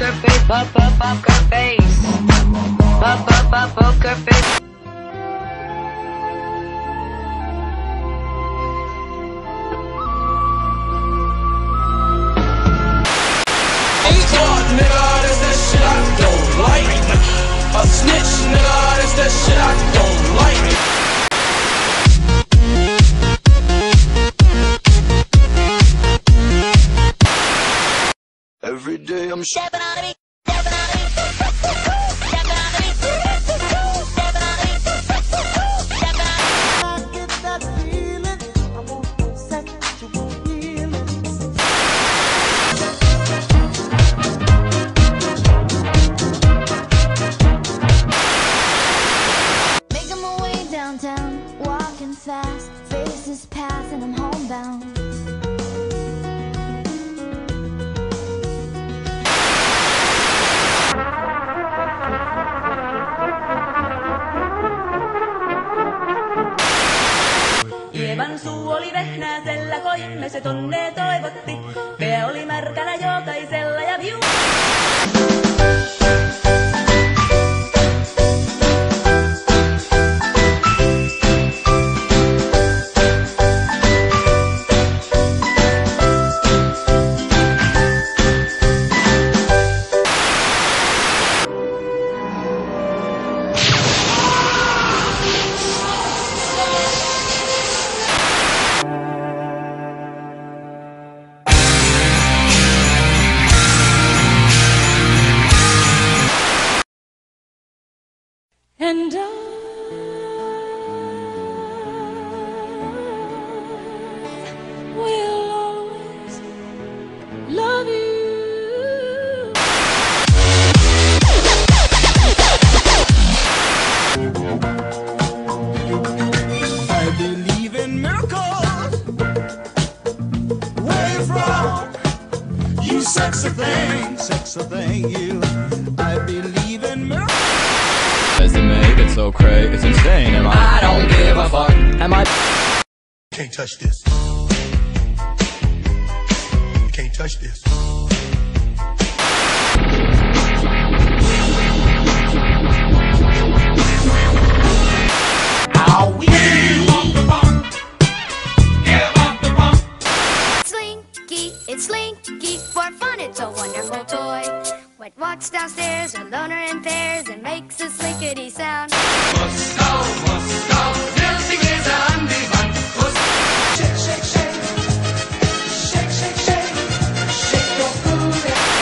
poker face, poker face, poker face. Nigga, that's that shit I don't like. A snitch, nigga, that's that shit I don't like. Every day I'm stepping out of me, stepping out of me, stepping out of me, stepping out of me, stepping out of me, stepping out of me. I get that feeling, I want sexual healings. Making my way downtown, walking fast, faces pass and I'm homebound. Hieman suu oli vehnäisellä, koimme se tonne toivotti. Pää oli märkänä jokaisella ja viu. And I will always love you. I believe in miracles. Where you from? You sexy thing, you. I believe in miracles. They make it so crazy, it's insane. I don't give a fuck. Am I? Can't touch this. Can't touch this. How we give up the bump. Give up the bump. It's Slinky, for fun it's a wonderful toy. What walks downstairs alone or in pairs and make